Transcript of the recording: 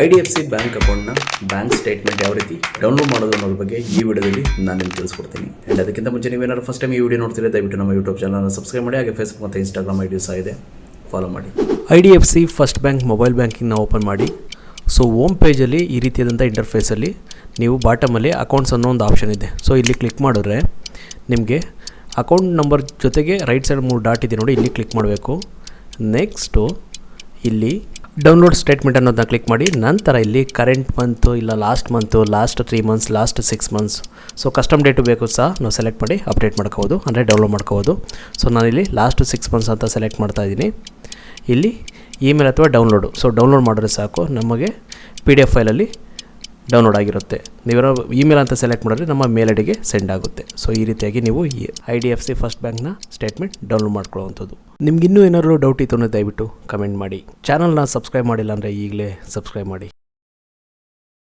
IDFC bank ಅಕೌಂಟ್ನ bank statement ಯಾವ ರೀತಿ ಡೌನ್ಲೋಡ್ ಮಾಡೋದು ಅನ್ನೋದ್ರ ಬಗ್ಗೆ ಈ ವಿಡಿಯೋದಲ್ಲಿ ನಾನು ನಿಮಗೆ ತಿಳಿಸ್ಕೊಡ್ತೀನಿ. ಆ್ಯಂಡ್ ಅದಕ್ಕಿಂತ ಮುಂಚೆ ನೀವೇನಾದ್ರು ಫಸ್ಟ್ ಟೈಮ್ ಈ ವಿಡಿಯೋ ನೋಡ್ತಿದ್ರೆ ದಯವಿಟ್ಟು ನಮ್ಮ ಯೂಟ್ಯೂಬ್ ಚಾನಲ್ನ ಸಬ್ಸ್ಕ್ರೈಬ್ ಮಾಡಿ, ಹಾಗೆ ಫೇಸ್ಬುಕ್ ಮತ್ತು ಇನ್ಸ್ಟಾಗ್ರಾಮ್ ಐಡಿಯೂ ಸಹ ಇದೆ, ಫಾಲೋ ಮಾಡಿ. IDFC ಫಸ್ಟ್ ಬ್ಯಾಂಕ್ ಮೊಬೈಲ್ ಬ್ಯಾಂಕಿಂಗ್ನ ಓಪನ್ ಮಾಡಿ. ಸೊ ಹೋಮ್ ಪೇಜಲ್ಲಿ ಈ ರೀತಿಯಾದಂಥ ಇಂಟರ್ಫೇಸಲ್ಲಿ ನೀವು ಬಾಟಮಲ್ಲಿ ಅಕೌಂಟ್ಸ್ ಅನ್ನೋ ಒಂದು ಆಪ್ಷನ್ ಇದೆ. ಸೊ ಇಲ್ಲಿ ಕ್ಲಿಕ್ ಮಾಡಿದ್ರೆ ನಿಮಗೆ ಅಕೌಂಟ್ ನಂಬರ್ ಜೊತೆಗೆ ರೈಟ್ ಸೈಡ್ 3 ಡಾಟ್ ಇದೆ ನೋಡಿ, ಇಲ್ಲಿ ಕ್ಲಿಕ್ ಮಾಡಬೇಕು. ನೆಕ್ಸ್ಟು ಇಲ್ಲಿ ಡೌನ್ಲೋಡ್ ಸ್ಟೇಟ್ಮೆಂಟ್ ಅನ್ನೋದನ್ನ ಕ್ಲಿಕ್ ಮಾಡಿ. ನಂತರ ಇಲ್ಲಿ ಕರೆಂಟ್ ಮಂತು, ಇಲ್ಲ last month, last 3 months, last 6 months, so custom date ಬೇಕು ಸಹ ನಾವು ಸೆಲೆಕ್ಟ್ ಮಾಡಿ ಅಪ್ಡೇಟ್ ಮಾಡ್ಕೋಬೋದು, ಅಂದರೆ ಡೌನ್ಲೋಡ್ ಮಾಡ್ಕೋಬೋದು. ಸೊ ನಾನಿಲ್ಲಿ ಲಾಸ್ಟ್ 6 ಮಂತ್ಸ್ ಅಂತ ಸೆಲೆಕ್ಟ್ ಮಾಡ್ತಾ ಇದ್ದೀನಿ. ಇಲ್ಲಿ ಇಮೇಲ್ ಅಥವಾ ಡೌನ್ಲೋಡು, ಸೊ ಡೌನ್ಲೋಡ್ ಮಾಡಿದ್ರೆ ಸಾಕು, ನಮಗೆ PDF ಫೈಲಲ್ಲಿ ಡೌನ್ಲೋಡ್ ಆಗಿರುತ್ತೆ. ನೀವೇನೋ ಇಮೇಲ್ ಅಂತ ಸೆಲೆಕ್ಟ್ ಮಾಡಿದ್ರೆ ನಮ್ಮ ಮೇಲ್ ಐಡಿಗೆ ಸೆಂಡ್ ಆಗುತ್ತೆ. ಸೊ ಈ ರೀತಿಯಾಗಿ ನೀವು IDFC ಫಸ್ಟ್ ಬ್ಯಾಂಕ್ನ ಸ್ಟೇಟ್ಮೆಂಟ್ ಡೌನ್ಲೋಡ್ ಮಾಡ್ಕೊಳ್ಳುವಂಥದ್ದು. ನಿಮ್ಗೆ ಇನ್ನೂ ಏನಾದರೂ ಡೌಟ್ ಇತ್ತು ಅಂದರೆ ದಯವಿಟ್ಟು ಕಮೆಂಟ್ ಮಾಡಿ. ಚಾನಲ್ನ ಸಬ್ಸ್ಕ್ರೈಬ್ ಮಾಡಿಲ್ಲ ಅಂದರೆ ಈಗಲೇ ಸಬ್ಸ್ಕ್ರೈಬ್ ಮಾಡಿ.